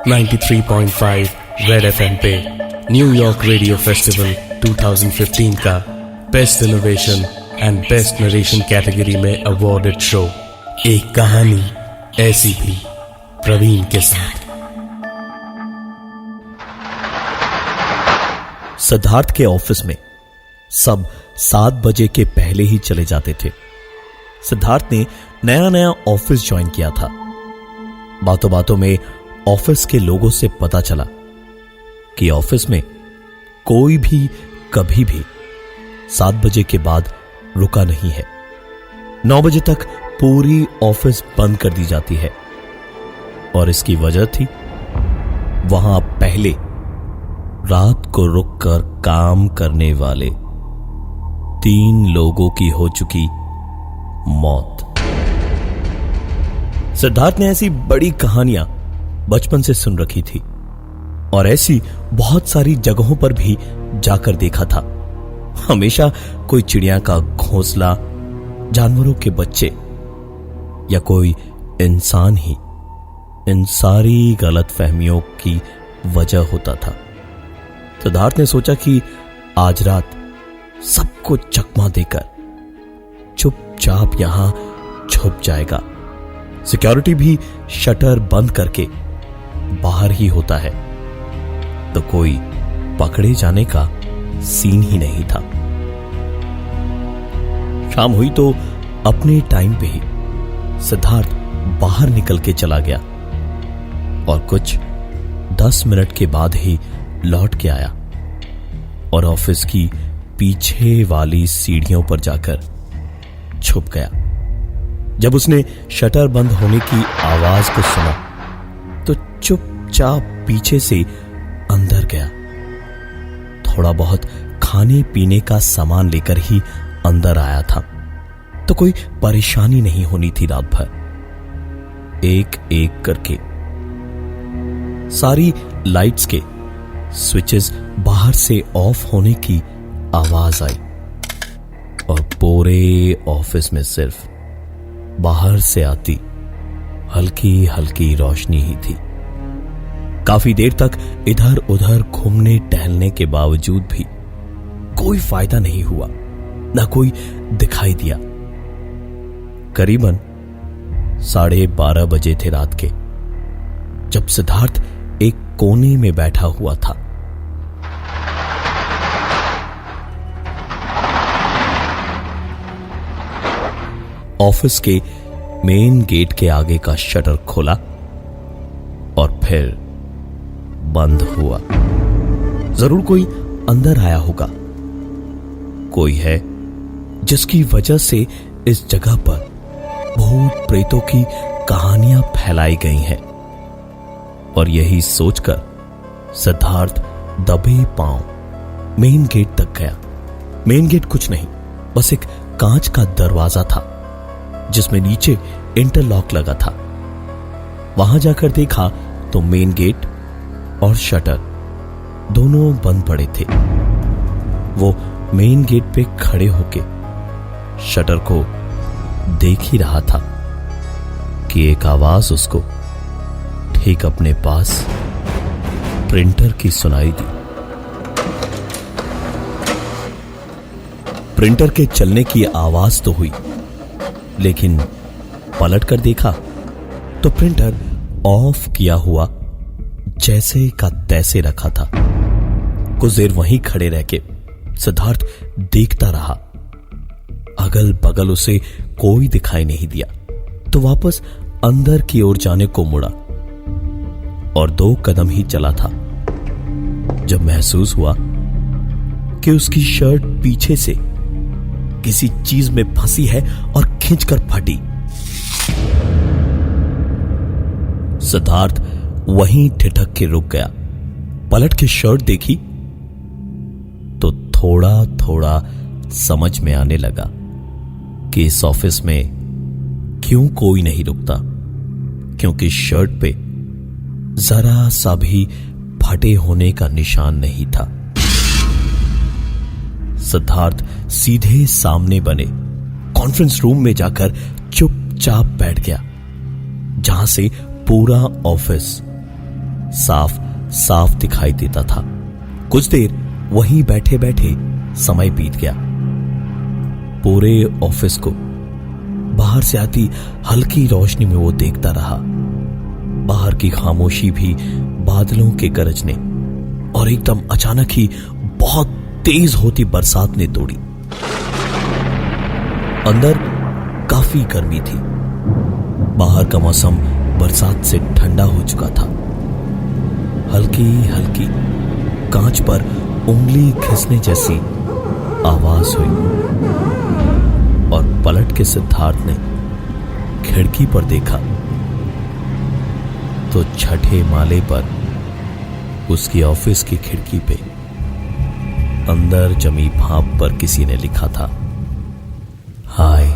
93.5 red FM पे New York radio festival 2015 का best innovation and best narration category में awarded show एक कहानी ऐसी भी प्रवीण के साथ। सिद्धार्थ के ऑफिस में सब 7 बजे के पहले ही चले जाते थे। सिद्धार्थ ने नया ऑफिस ज्वाइन किया था। बातों बातों में ऑफिस के लोगों से पता चला कि ऑफिस में कोई भी कभी भी 7 बजे के बाद रुका नहीं है। 9 बजे तक पूरी ऑफिस बंद कर दी जाती है और इसकी वजह थी वहां पहले रात को रुककर काम करने वाले 3 लोगों की हो चुकी मौत। सिद्धार्थ ने ऐसी बड़ी कहानियां बचपन से सुन रखी थी और ऐसी बहुत सारी जगहों पर भी जाकर देखा था। हमेशा कोई चिड़िया का घोंसला, जानवरों के बच्चे या कोई इंसान ही इन सारी गलतफहमियों की वजह होता था। सिद्धार्थ ने सोचा कि आज रात सबको चकमा देकर चुपचाप यहां छुप जाएगा। सिक्योरिटी भी शटर बंद करके बाहर ही होता है, तो कोई पकड़े जाने का सीन ही नहीं था। शाम हुई तो अपने टाइम पे ही सिद्धार्थ बाहर निकल के चला गया और कुछ 10 मिनट के बाद ही लौट के आया और ऑफिस की पीछे वाली सीढ़ियों पर जाकर छुप गया। जब उसने शटर बंद होने की आवाज को सुना तो चुपचाप पीछे से अंदर गया। थोड़ा बहुत खाने पीने का सामान लेकर ही अंदर आया था, तो कोई परेशानी नहीं होनी थी। रात भर एक एक करके सारी लाइट्स के स्विचेस बाहर से ऑफ होने की आवाज आई और पूरे ऑफिस में सिर्फ बाहर से आती हल्की हल्की रोशनी ही थी। काफी देर तक इधर उधर घूमने टहलने के बावजूद भी कोई फायदा नहीं हुआ, ना कोई दिखाई दिया। करीबन 12:30 बजे थे रात के, जब सिद्धार्थ एक कोने में बैठा हुआ था। ऑफिस के मेन गेट के आगे का शटर खोला और फिर बंद हुआ। जरूर कोई अंदर आया होगा। कोई है जिसकी वजह से इस जगह पर भूत प्रेतों की कहानियां फैलाई गई हैं। और यही सोचकर सिद्धार्थ दबे पांव मेन गेट तक गया। मेन गेट कुछ नहीं, बस एक कांच का दरवाजा था जिसमें नीचे इंटरलॉक लगा था। वहां जाकर देखा तो मेन गेट और शटर दोनों बंद पड़े थे। वो मेन गेट पे खड़े होके शटर को देख ही रहा था कि एक आवाज उसको ठीक अपने पास प्रिंटर की सुनाई दी। प्रिंटर के चलने की आवाज तो हुई, लेकिन पलट कर देखा तो प्रिंटर ऑफ किया हुआ जैसे का तैसे रखा था। कुछ देर वहीं खड़े रह के सिद्धार्थ देखता रहा। अगल बगल उसे कोई दिखाई नहीं दिया, तो वापस अंदर की ओर जाने को मुड़ा और 2 कदम ही चला था जब महसूस हुआ कि उसकी शर्ट पीछे से किसी चीज में फंसी है और खींचकर फटी। सिद्धार्थ वहीं ठिठक के रुक गया। पलट के शर्ट देखी तो थोड़ा थोड़ा समझ में आने लगा कि इस ऑफिस में क्यों कोई नहीं रुकता, क्योंकि शर्ट पे जरा सा भी फटे होने का निशान नहीं था। सिद्धार्थ सीधे सामने बने कॉन्फ्रेंस रूम में जाकर चुपचाप बैठ गया, जहां से पूरा ऑफिस साफ साफ दिखाई देता था। कुछ देर वहीं बैठे बैठे समय बीत गया। पूरे ऑफिस को बाहर से आती हल्की रोशनी में वो देखता रहा। बाहर की खामोशी भी बादलों के गरजने और एकदम अचानक ही बहुत तेज होती बरसात ने तोड़ी। अंदर काफी गर्मी थी। बाहर का मौसम बरसात से ठंडा हो चुका था। हल्की हल्की कांच पर उंगली घिसने जैसी आवाज हुई और पलट के सिद्धार्थ ने खिड़की पर देखा तो छठे माले पर उसकी ऑफिस की खिड़की पे अंदर जमी भाप पर किसी ने लिखा था, हाय।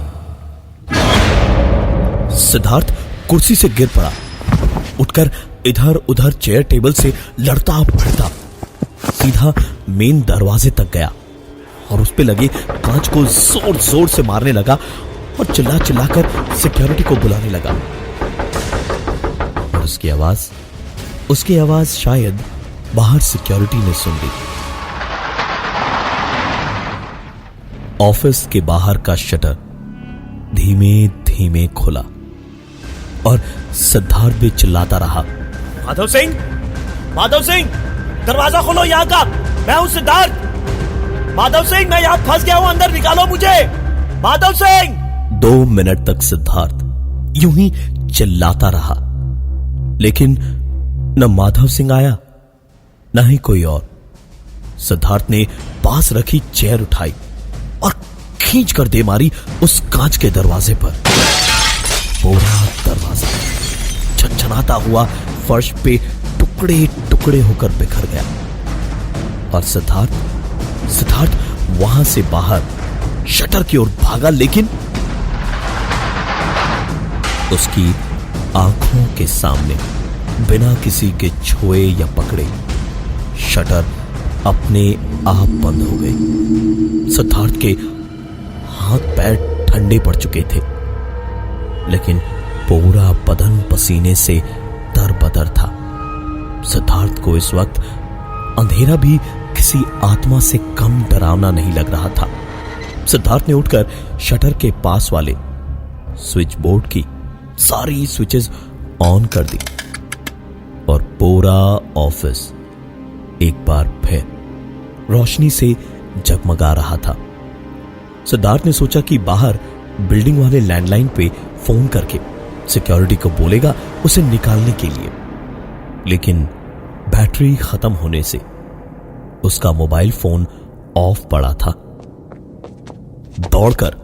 सिद्धार्थ कुर्सी से गिर पड़ा। उठकर इधर उधर चेयर टेबल से लड़ता फिरता सीधा मेन दरवाजे तक गया और उस पे लगे कांच को जोर जोर से मारने लगा और चिल्ला चिल्लाकर सिक्योरिटी को बुलाने लगा। और उसकी आवाज शायद बाहर सिक्योरिटी ने सुन ली। ऑफिस के बाहर का शटर धीमे धीमे खुला और सिद्धार्थ भी चिल्लाता रहा, माधव सिंह, दरवाजा खोलो यहां का, मैं हूं सिद्धार्थ। माधव सिंह, मैं यहां फंस गया हूं, अंदर निकालो मुझे, माधव सिंह। 2 मिनट तक सिद्धार्थ यूं ही चिल्लाता रहा, लेकिन न माधव सिंह आया न ही कोई और। सिद्धार्थ ने पास रखी चेयर उठाई और खींच कर दे मारी उस कांच के दरवाजे पर। पूरा दरवाजा छनछनाता हुआ फर्श पे टुकड़े टुकड़े होकर बिखर गया और सिद्धार्थ वहां से बाहर शटर की ओर भागा, लेकिन उसकी आंखों के सामने बिना किसी के छुए या पकड़े शटर अपने आप बंद हो गई। सिद्धार्थ के हाथ पैर ठंडे पड़ चुके थे, लेकिन पूरा बदन पसीने से तरबतर था। सिद्धार्थ को इस वक्त अंधेरा भी किसी आत्मा से कम डरावना नहीं लग रहा था। सिद्धार्थ ने उठकर शटर के पास वाले स्विच बोर्ड की सारी स्विचेस ऑन कर दी और पूरा ऑफिस एक बार फिर रोशनी से जगमगा रहा था। सिद्धार्थ ने सोचा कि बाहर बिल्डिंग वाले लैंडलाइन पे फोन करके सिक्योरिटी को बोलेगा उसे निकालने के लिए, लेकिन बैटरी खत्म होने से उसका मोबाइल फोन ऑफ पड़ा था। दौड़कर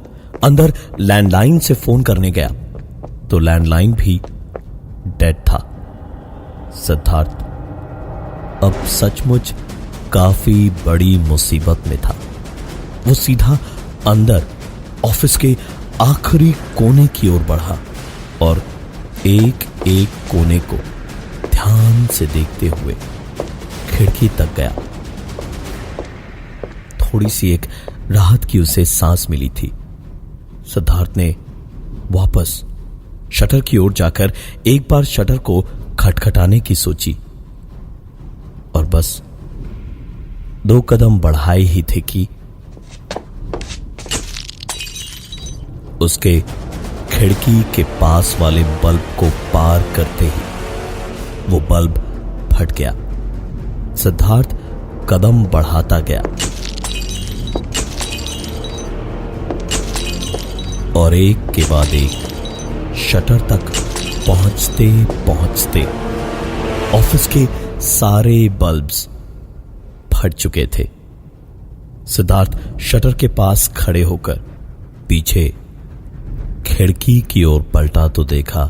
अंदर लैंडलाइन से फोन करने गया तो लैंडलाइन भी डेड था। सिद्धार्थ अब सचमुच काफी बड़ी मुसीबत में था। वो सीधा अंदर ऑफिस के आखिरी कोने की ओर बढ़ा और एक एक कोने को ध्यान से देखते हुए खिड़की तक गया। थोड़ी सी एक राहत की उसे सांस मिली थी। सिद्धार्थ ने वापस शटर की ओर जाकर एक बार शटर को खटखटाने की सोची और बस 2 कदम बढ़ाए ही थे कि उसके खिड़की के पास वाले बल्ब को पार करते ही वो बल्ब फट गया। सिद्धार्थ कदम बढ़ाता गया और एक के बाद एक शटर तक पहुंचते पहुंचते ऑफिस के सारे बल्ब्स फट चुके थे। सिद्धार्थ शटर के पास खड़े होकर पीछे खिड़की की ओर पलटा तो देखा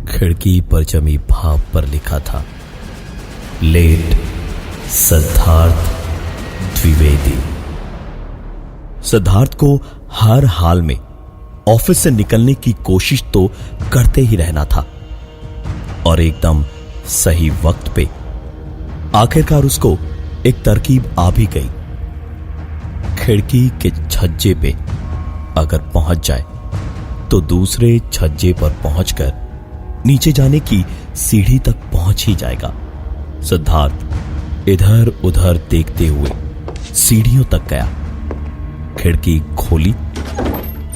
खिड़की पर जमी भाप पर लिखा था, लेट सिद्धार्थ द्विवेदी। सिद्धार्थ को हर हाल में ऑफिस से निकलने की कोशिश तो करते ही रहना था और एकदम सही वक्त पे आखिरकार उसको एक तरकीब आ भी गई। खिड़की के छज्जे पे अगर पहुंच जाए तो दूसरे छज्जे पर पहुंचकर नीचे जाने की सीढ़ी तक पहुंच बच ही जाएगा। सिद्धार्थ इधर उधर देखते हुए सीढ़ियों तक गया, खिड़की खोली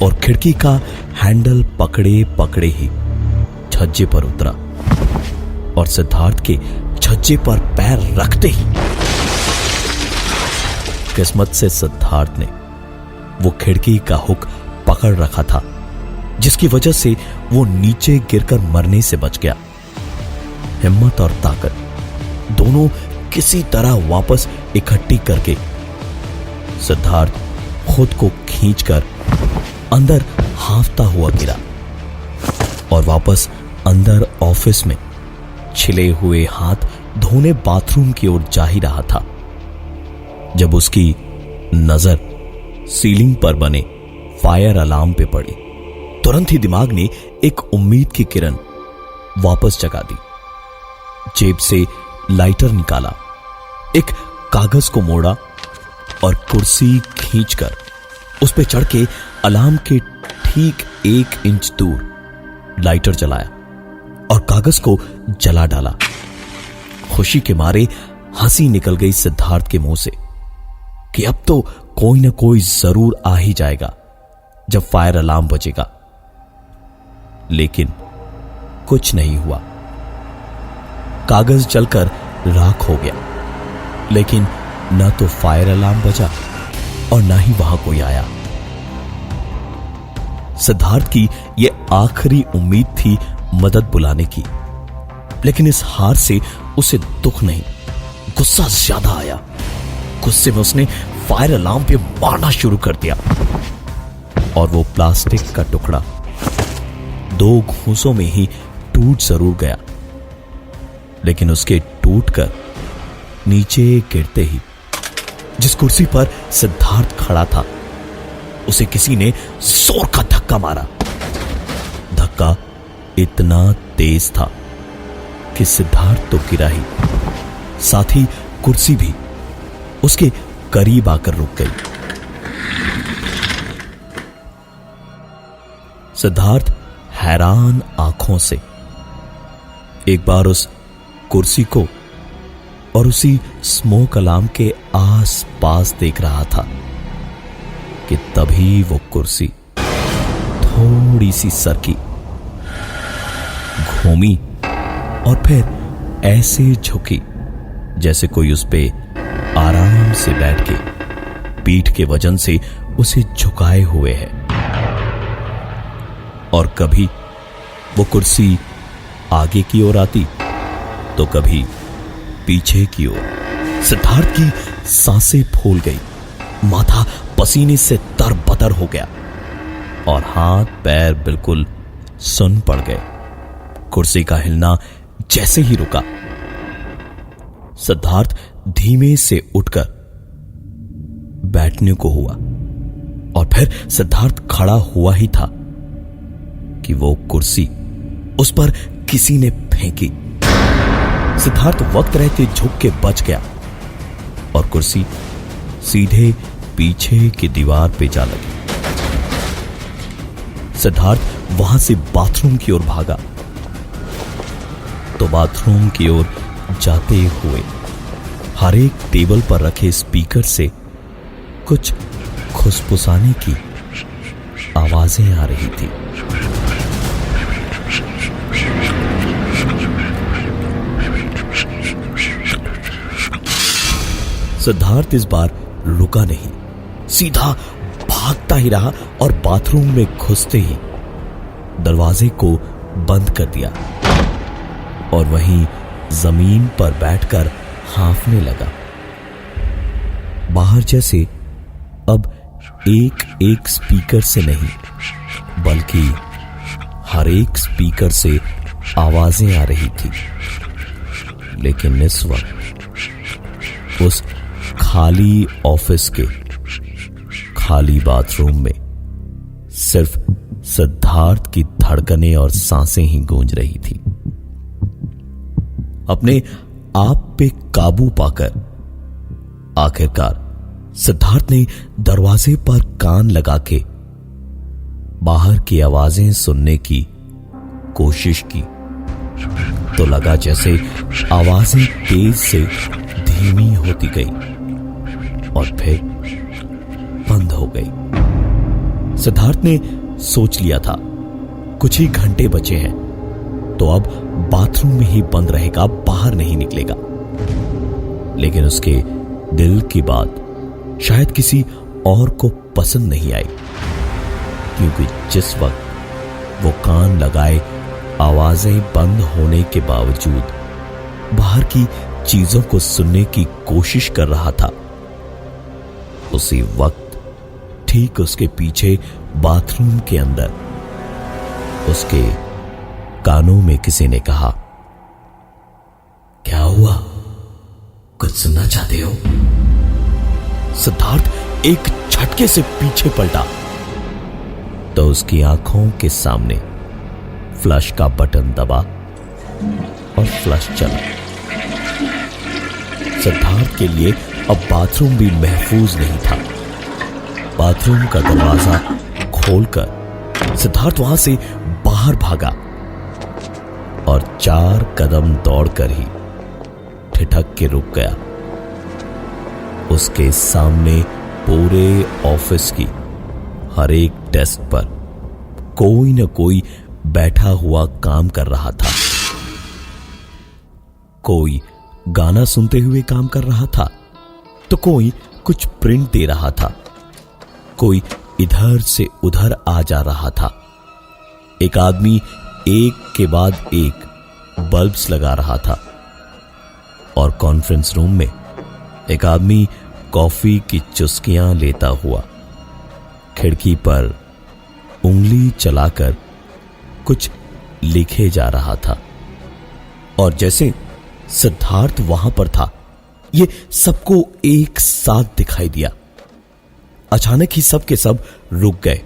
और खिड़की का हैंडल पकड़े पकड़े ही छज्जे पर उतरा और सिद्धार्थ के छज्जे पर पैर रखते ही किस्मत से सिद्धार्थ ने वो खिड़की का हुक पकड़ रखा था, जिसकी वजह से वो नीचे गिरकर मरने से बच गया। हिम्मत और ताकत दोनों किसी तरह वापस इकट्ठी करके सिद्धार्थ खुद को खींचकर अंदर हांफता हुआ गिरा और वापस अंदर ऑफिस में छिले हुए हाथ धोने बाथरूम की ओर जा ही रहा था, जब उसकी नजर सीलिंग पर बने फायर अलार्म पे पड़ी। तुरंत ही दिमाग ने एक उम्मीद की किरण वापस जगा दी। जेब से लाइटर निकाला, एक कागज को मोड़ा और कुर्सी खींचकर उस पे चढ़ के अलार्म के ठीक 1 इंच दूर लाइटर जलाया और कागज को जला डाला। खुशी के मारे हंसी निकल गई सिद्धार्थ के मुंह से कि अब तो कोई ना कोई जरूर आ ही जाएगा जब फायर अलार्म बजेगा। लेकिन कुछ नहीं हुआ। कागज जलकर राख हो गया, लेकिन न तो फायर अलार्म बजा और न ही वहां कोई आया। सिद्धार्थ की यह आखिरी उम्मीद थी मदद बुलाने की, लेकिन इस हार से उसे दुख नहीं, गुस्सा ज्यादा आया। गुस्से में उसने फायर अलार्म पे मारना शुरू कर दिया और वो प्लास्टिक का टुकड़ा 2 घूंसों में ही टूट जरूर गया, लेकिन उसके टूटकर नीचे गिरते ही जिस कुर्सी पर सिद्धार्थ खड़ा था उसे किसी ने जोर का धक्का मारा। धक्का इतना तेज था कि सिद्धार्थ तो गिरा ही, साथ ही कुर्सी भी उसके करीब आकर रुक गई। सिद्धार्थ हैरान आंखों से एक बार उस कुर्सी को और उसी स्मोक अलार्म के आस पास देख रहा था कि तभी वो कुर्सी थोड़ी सी सरकी, घूमी और फिर ऐसे झुकी जैसे कोई उस पे आराम से बैठ के पीठ के वजन से उसे झुकाए हुए है। और कभी वो कुर्सी आगे की ओर आती तो कभी पीछे की ओर। सिद्धार्थ की सांसें फूल गई, माथा पसीने से तरबतर हो गया और हाथ पैर बिल्कुल सुन पड़ गए। कुर्सी का हिलना जैसे ही रुका, सिद्धार्थ धीमे से उठकर बैठने को हुआ और फिर सिद्धार्थ खड़ा हुआ ही था कि वो कुर्सी उस पर किसी ने फेंकी। सिद्धार्थ वक्त रहते झुक के बच गया और कुर्सी सीधे पीछे की दीवार पे जा लगी। सिद्धार्थ वहां से बाथरूम की ओर भागा तो बाथरूम की ओर जाते हुए हर एक टेबल पर रखे स्पीकर से कुछ खुसफुसाने की आवाजें आ रही थी। सिद्धार्थ इस बार रुका नहीं, सीधा भागता ही रहा और बाथरूम में घुसते ही दरवाजे को बंद कर दिया और वहीं जमीन पर बैठकर हांफने लगा। बाहर जैसे अब एक एक स्पीकर से नहीं बल्कि हर एक स्पीकर से आवाजें आ रही थी, लेकिन इस वक्त उस खाली ऑफिस के खाली बाथरूम में सिर्फ सिद्धार्थ की धड़कनें और सांसें ही गूंज रही थी। अपने आप पे काबू पाकर आखिरकार सिद्धार्थ ने दरवाजे पर कान लगा के बाहर की आवाजें सुनने की कोशिश की, तो लगा जैसे आवाजें तेज से धीमी होती गई और फिर बंद हो गई। सिद्धार्थ ने सोच लिया था कुछ ही घंटे बचे हैं तो अब बाथरूम में ही बंद रहेगा, बाहर नहीं निकलेगा। लेकिन उसके दिल की बात शायद किसी और को पसंद नहीं आई, क्योंकि जिस वक्त वो कान लगाए आवाजें बंद होने के बावजूद बाहर की चीजों को सुनने की कोशिश कर रहा था, उसी वक्त ठीक उसके पीछे बाथरूम के अंदर उसके कानों में किसी ने कहा, क्या हुआ, कुछ सुनना चाहते हो? सिद्धार्थ एक झटके से पीछे पलटा तो उसकी आंखों के सामने फ्लश का बटन दबा और फ्लश चला। सिद्धार्थ के लिए अब बाथरूम भी महफूज नहीं था। बाथरूम का दरवाजा खोलकर सिद्धार्थ वहां से बाहर भागा और 4 कदम दौड़कर ही ठिठक के रुक गया। उसके सामने पूरे ऑफिस की हर एक डेस्क पर कोई न कोई बैठा हुआ काम कर रहा था। कोई गाना सुनते हुए काम कर रहा था तो कोई कुछ प्रिंट दे रहा था, कोई इधर से उधर आ जा रहा था। एक आदमी एक के बाद एक बल्ब्स लगा रहा था और कॉन्फ्रेंस रूम में एक आदमी कॉफी की चुस्कियां लेता हुआ खिड़की पर उंगली चलाकर कुछ लिखे जा रहा था। और जैसे सिद्धार्थ वहां पर था, ये सबको एक साथ दिखाई दिया। अचानक ही सब के सब रुक गए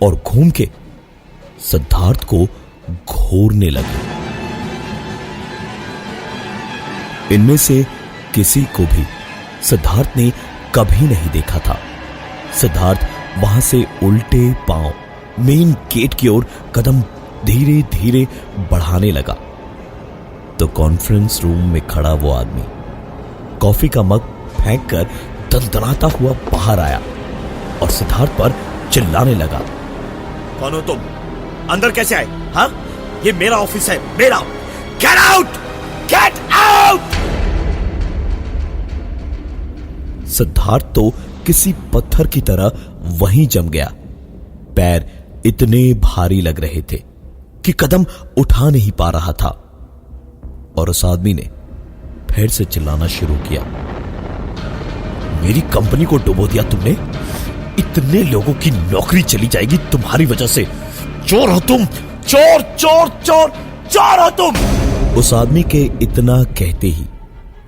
और घूम के सिद्धार्थ को घूरने लगे। इनमें से किसी को भी सिद्धार्थ ने कभी नहीं देखा था। सिद्धार्थ वहां से उल्टे पांव मेन गेट की ओर कदम धीरे धीरे बढ़ाने लगा तो कॉन्फ्रेंस रूम में खड़ा वो आदमी कॉफी का मग फेंक कर दंदनाता हुआ बाहर आया और सिद्धार्थ पर चिल्लाने लगा, कौन हो तुम? अंदर कैसे आए? हाँ, ये मेरा ऑफिस है, मेरा। Get out! Get out! Siddharth तो किसी पत्थर की तरह वहीं जम गया। पैर इतने भारी लग रहे थे कि कदम उठा नहीं पा रहा था और उस आदमी ने फिर से चिल्लाना शुरू किया, मेरी कंपनी को डुबो दिया तुमने, इतने लोगों की नौकरी चली जाएगी तुम्हारी वजह से, चोर हो तुम, चोर चोर चोर चोर हो तुम। उस आदमी के इतना कहते ही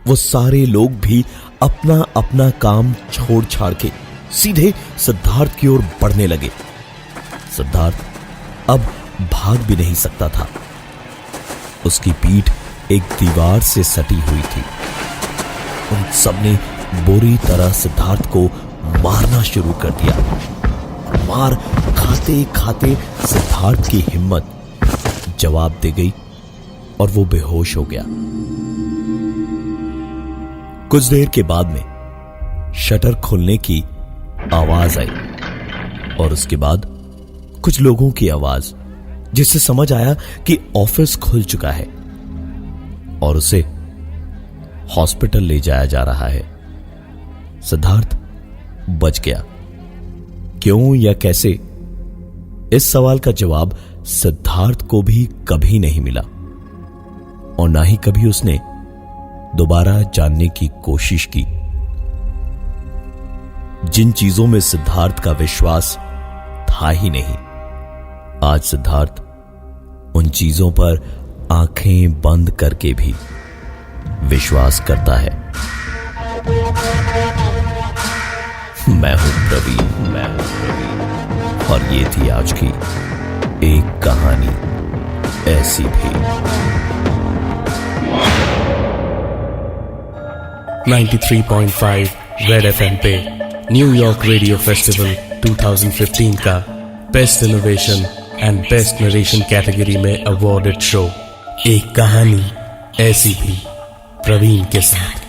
वो सारे लोग भी अपना अपना काम छोड़ छाड़ के सीधे सिद्धार्थ की ओर बढ़ने लगे। सिद्धार्थ अब भाग भी नहीं सकता था। उसकी पीठ एक दीवार से सटी हुई थी। उन सबने बुरी तरह सिद्धार्थ को मारना शुरू कर दिया। मार खाते खाते सिद्धार्थ की हिम्मत जवाब दे गई और वो बेहोश हो गया। कुछ देर के बाद में शटर खुलने की आवाज आई और उसके बाद कुछ लोगों की आवाज, जिससे समझ आया कि ऑफिस खुल चुका है और उसे हॉस्पिटल ले जाया जा रहा है। सिद्धार्थ बच गया। क्यों या कैसे, इस सवाल का जवाब सिद्धार्थ को भी कभी नहीं मिला और ना ही कभी उसने दोबारा जानने की कोशिश की। जिन चीजों में सिद्धार्थ का विश्वास था ही नहीं, आज सिद्धार्थ उन चीजों पर आंखें बंद करके भी विश्वास करता है। मैं हूं प्रवीण, और ये थी आज की एक कहानी ऐसी भी। 93.5 रेड एफएम पे न्यूयॉर्क रेडियो फेस्टिवल 2015 का best innovation and best narration category में अवॉर्डेड शो एक कहानी ऐसी भी प्रवीण के साथ।